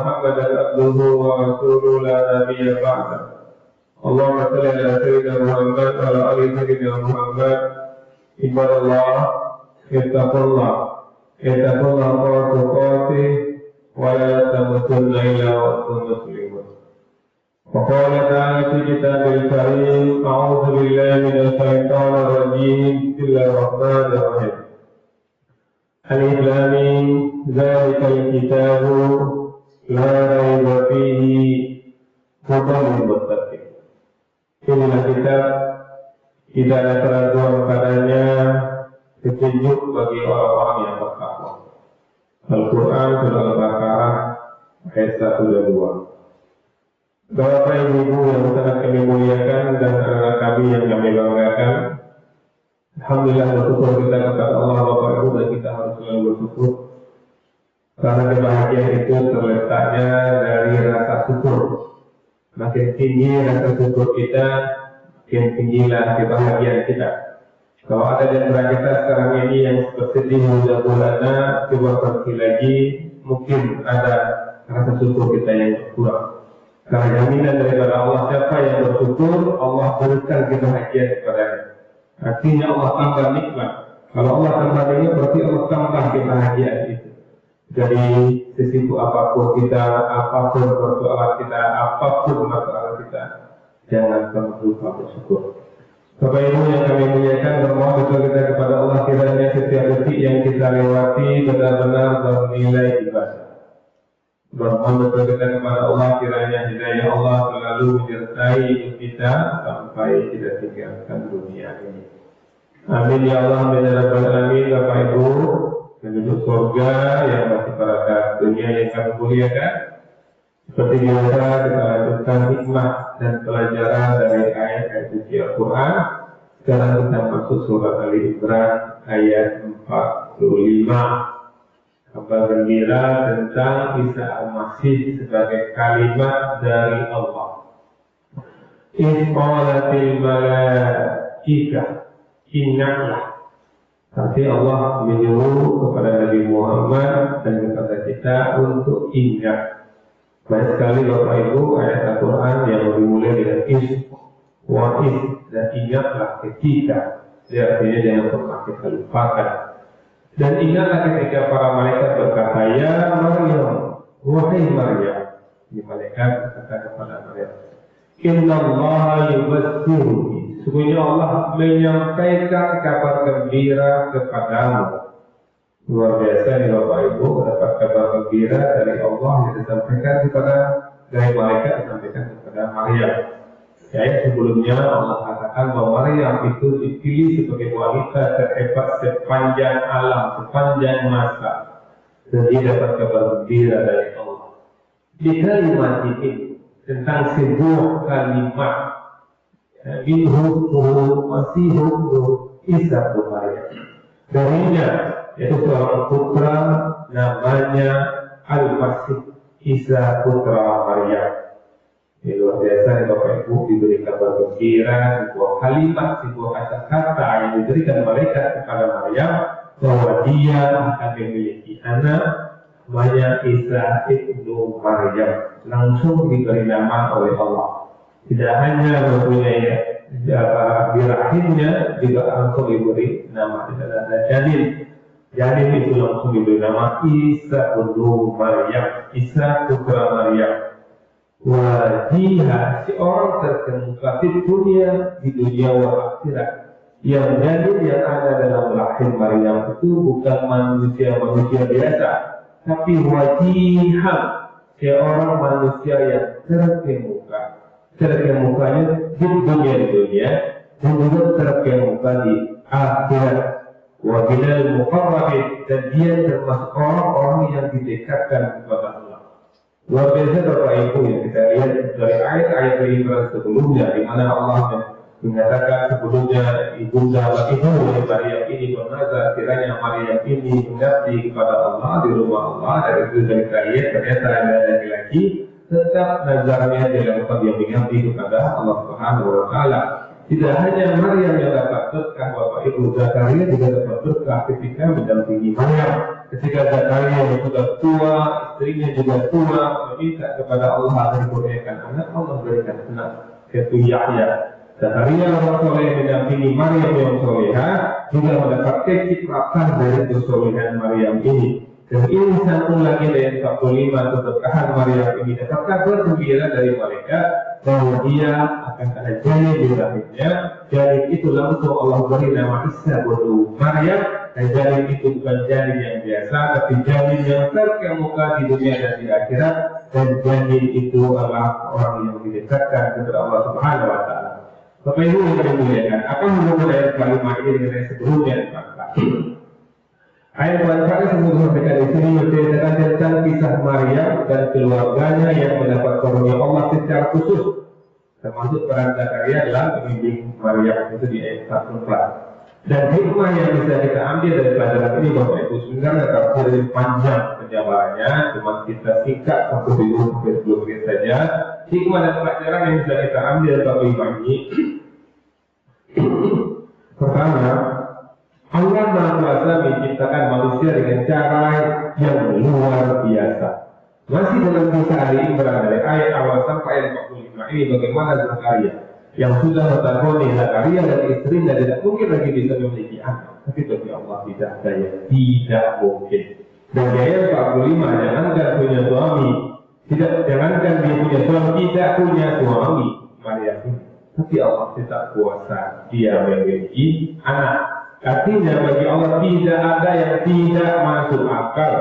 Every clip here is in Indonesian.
محمدا عبده ورسوله لا نبي بعده. اللهم صل على سيدنا محمد وعلى آل سيدنا محمد. عباد الله اتقوا الله حق تقاته ولا تموتن إلا وأنتم مسلمون. وقال تعالى في كتابه الكريم: أعوذ بالله من الشيطان الرجيم. بسم الله الرحمن الرحيم. ألف لام ميم ذلك الكتاب لا ريب فيه هدى للمتقين. Inilah kitab, tidak ada keraguan padanya, petunjuk bagi orang-orang yang bertakwa. Al-Quran surah Al-Baqarah ayat 102. Bapak Ibu yang sangat kami muliakan dan anak kami yang kami banggakan, alhamdulillah bersyukur kita kepada Allah Bapak Ibu, dan kita harus selalu bersyukur karena kebahagiaan itu terletaknya dari rasa syukur. Makin tinggi rasa syukur kita, makin tinggilah kebahagiaan kita. Kalau ada di antara kita sekarang ini yang bersedih mudah-mudahan coba pergi lagi, mungkin ada rasa syukur kita yang kurang. Karena jaminan daripada Allah, siapa yang bersyukur, Allah berikan kebahagiaan kepadanya. Artinya Allah tambah nikmat. Kalau Allah tambah nikmat, berarti Allah tambah kebahagiaan itu. Jadi sesibuk apapun kita, apapun persoalan kita, apapun masalah kita, jangan pernah lupa bersyukur. Bapak Ibu yang kami muliakan, bermohon betul kita kepada Allah kiranya setiap detik yang kita lewati benar-benar bernilai ibadah. Bermohon betul kita kepada Allah kiranya hidayah Allah selalu menyertai hidup kita sampai tidak tinggalkan dunia ini. Amin ya Allah, amin ya rabbal alamin. Bapak Ibu penduduk surga yang masih pada dunia yang kami muliakan, seperti biasa kita lanjutkan hikmah dan pelajaran dari ayat-ayat suci Al-Quran. Sekarang kita masuk surat Ali Imran ayat 45. Kabar gembira tentang Isa Al-Masih sebagai kalimat dari Allah. Isqalatil malaikah, ingatlah. Tapi Allah menyuruh kepada Nabi Muhammad dan kepada kita untuk ingat. Banyak sekali Bapak Ibu ayat Al-Quran yang dimulai dengan is, dan ingatlah ketika. Artinya jangan pernah kita lupakan. Dan ingatlah ketika para malaikat berkata, ya Maryam, wahai Maryam. Ini malaikat berkata kepada Maryam, Inna Allah yubassiruki. Sesungguhnya Allah menyampaikan kabar gembira kepadamu. Luar biasa nih Bapak Ibu, dapat kabar gembira dari Allah yang disampaikan kepada dari malaikat, disampaikan kepada Maryam. Ya, sebelumnya Allah katakan bahwa Maryam itu dipilih sebagai wanita terhebat sepanjang alam, sepanjang masa. Dan dia dapat kabar gembira dari Allah. Di kalimat ini tentang sebuah kalimat, Inhuhu Masihu Isa bin Maryam. Darinya yaitu seorang putra namanya Al-Masih Isa putra Maryam. Ini luar biasa nih Bapak Ibu, diberi kabar gembira, sebuah kalimat, sebuah kata-kata yang diberikan malaikat kepada Maryam bahwa dia akan memiliki anak namanya Isa ibnu Maryam. Langsung diberi nama oleh Allah. Tidak hanya mempunyai di rahimnya, juga langsung diberi nama. Tidak ada janin. Janin itu langsung diberi nama Isa ibnu Maryam, Isa putra Maryam. Wajihah, si orang terkemuka di dunia wa akhirat. Yang janin yang ada dalam rahim Maryam itu bukan manusia biasa, tapi wajihah, seorang manusia yang terkemuka. Terkemukanya di dunia dan juga terkemuka di akhirat. Wabilal muqarrabin, dan dia termasuk orang-orang yang didekatkan kepada Allah. Luar biasa Bapak Ibu yang kita lihat dari ayat-ayat Al-Imran sebelumnya, di mana Allah mengatakan sebelumnya ibunda ibu Maryam ini bernazar kiranya Maryam ini mengabdi kepada Allah di rumah Allah. Dari itu dari ayat ternyata ada lagi tetap nazarnya dilakukan dia mengabdi kepada Allah Subhanahu wa Ta'ala. Tidak hanya Maryam yang dapat berkah, Bapak Ibu, Zakaria juga dapat berkah ketika mendampingi Maryam. Ketika Zakaria yang sudah tua, istrinya juga tua, meminta kepada Allah agar dikurniakan anak, Allah berikan anak yaitu Yahya. Zakaria orang soleh mendampingi Maryam yang soleha juga mendapat kecipratan dari kesolehan Maryam ini. Dan ini sambung lagi dari 45 keberkahan Maryam ini dapat kabar gembira dari malaikat bahwa dia akan ada janin di rahimnya. Janin itu langsung Allah beri nama Isa buat Maryam, dan janin itu bukan janin yang biasa, tapi janin yang terkemuka di dunia dan di akhirat. Dan janin itu adalah orang yang didekatkan kepada Allah Subhanahu Wa Taala. Bapak Ibu yang dimuliakan, apa hubungan ayat kalimat ini dengan yang sebelumnya? Ayat manfaat yang disampaikan di sini menceritakan tentang kisah Maryam dan keluarganya yang mendapat karunia Allah secara khusus, termasuk peran Zakaria dalam membimbing Maryam itu di ayat 14. Dan hikmah yang bisa kita ambil dari pelajaran ini, Bapak Ibu, sebenarnya terlalu panjang penjabarannya, cuma kita singkat 1-10 menit saja. Hikmah dan pelajaran yang bisa kita ambil Bapak Ibu ini, pertama, Allah Maha Kuasa menciptakan manusia dengan cara yang luar biasa. Masih dalam kisah ini berada dari ayat awal sampai ayat 45 ini bagaimana Zakaria yang sudah mengetahui Zakaria dan istrinya tidak mungkin lagi bisa memiliki anak, tapi bagi Allah tidak ada yang tidak mungkin. Dan di ayat 45, jangankan punya suami, jangankan dia punya suami, tidak punya suami Maryam ini, tapi Allah tidak kuasa dia memiliki anak. Artinya bagi Allah tidak ada yang tidak masuk akal.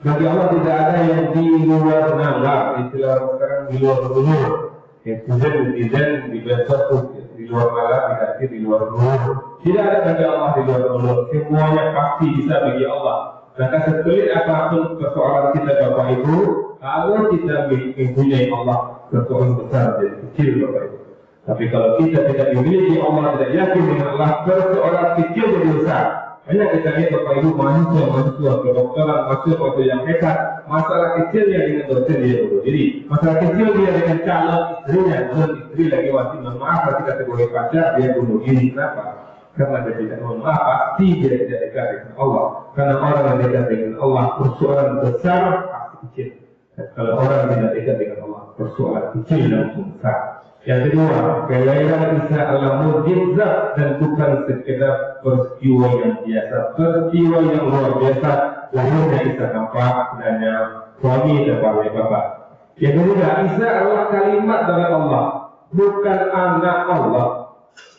Bagi Allah tidak ada yang di luar nalar. Istilah sekarang di luar ulur. Netizen di besok di luar nalar, dikasih di luar ulur. Tidak ada bagi Allah di luar ulur. Semuanya pasti bisa bagi Allah. Maka sesulit apapun persoalan kita Bapak Ibu, kalau kita mempunyai Allah, persoalan besar dan kecil Bapak Ibu. Tapi kalau kita tidak memiliki Allah, tidak yakin dengan Allah, persoalan kecil jadi besar. Banyak kita lihat Bapak Ibu mahasiswa kedokteran, mahasiswa yang hebat, masalah kecilnya dengan dosen dia bunuh diri, masalah kecil dia dengan calon istrinya, calon istri lagi masih maaf pasti kategori pacar dia bunuh diri. Kenapa? Karena dia tidak mohon maaf, pasti dia tidak dekat dengan Allah. Karena orang yang dekat dengan Allah, persoalan besar pasti kecil. Dan kalau orang yang tidak dekat dengan Allah, persoalan kecil langsung besar. Yang kedua, kelahiran Isa adalah mukjizat dan bukan sekedar peristiwa yang biasa, peristiwa yang luar biasa. Lahirnya Isa tanpa adanya suami dan bapak. Yang ketiga, Isa adalah kalimat dari Allah, bukan anak Allah.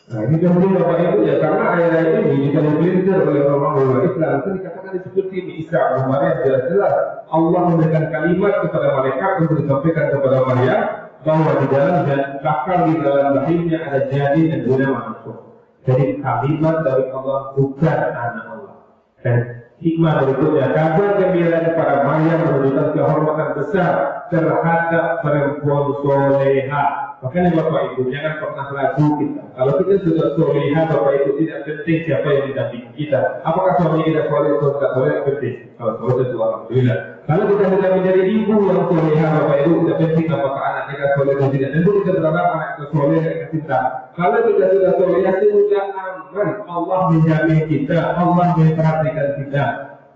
Nah, ini penting Bapak Ibu ya, karena ayat-ayat ini jika dipelintir oleh orang-orang Islam itu dikatakan seperti ini, Isa Maryam jelas-jelas Allah memberikan kalimat kepada malaikat untuk disampaikan kepada Maryam bahwa di dalam dan bakal di dalam rahimnya ada janin dan guna masuk. Jadi kalimat dari Allah bukan anak Allah. Dan hikmah berikutnya, kabar gembira kepada Maryam menunjukkan kehormatan besar terhadap perempuan soleha. Makanya Bapak Ibu jangan pernah ragu kita. Kalau kita sudah soleha, Bapak Ibu tidak penting siapa yang didampingi kita. Apakah suami kita soleh atau tidak soleh penting. Kalau soleh itu alhamdulillah. Kalau kita sudah menjadi ibu yang soleha, Bapak Ibu tidak penting apakah anak kita soleh atau tidak. Tentu kita berharap anak kita soleh dan kita. Kalau kita sudah soleha, sudah aman. Allah menjamin kita, Allah memperhatikan kita.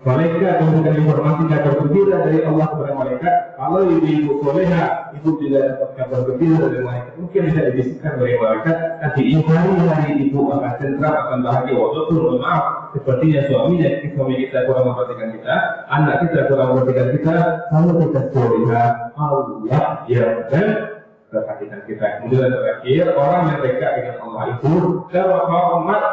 Malaikat memberikan informasi kabar gembira dari Allah kepada malaikat. Kalau ibu soleha, ibu tidak dapat kabar gembira dari malaikat, mungkin tidak dibisikkan oleh malaikat. Tapi hari ibu akan tentram, akan bahagia. Walaupun maaf, sepertinya suami kita kurang memperhatikan kita, anak kita kurang memperhatikan kita. Kalau kita soleha, Allah yang memperhatikan kita. Kemudian terakhir, orang yang dekat dengan Allah itu terhormat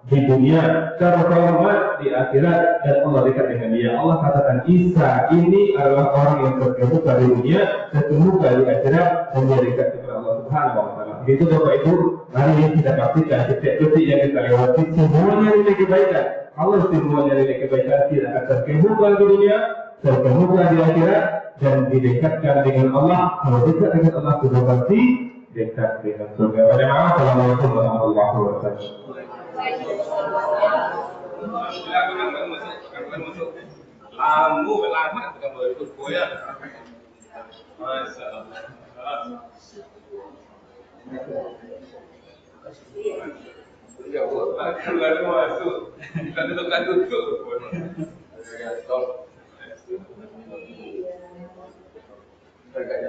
di dunia, terhormat di akhirat, dan Allah dekat dengan dia. Allah katakan Isa ini adalah orang yang terkemuka di dunia dan terkemuka di akhirat, dan dia dekat kepada Allah Subhanahu Wa Taala. Begitu Bapak Ibu, hari ini kita pastikan setiap detik yang kita lewati semuanya nilai kebaikan. Allah semuanya nilai kebaikan tidak akan terkemuka di dunia, terkemuka di akhirat, dan didekatkan dengan Allah. Kalau dekat dengan Allah sudah pasti dekat dengan surga. Assalamualaikum warahmatullahi wabarakatuh. Kamu lama tidak boleh ikut goyah. Masya Allah. Ya, akan baru masuk. Kita tutup. Ya, tol. Terkait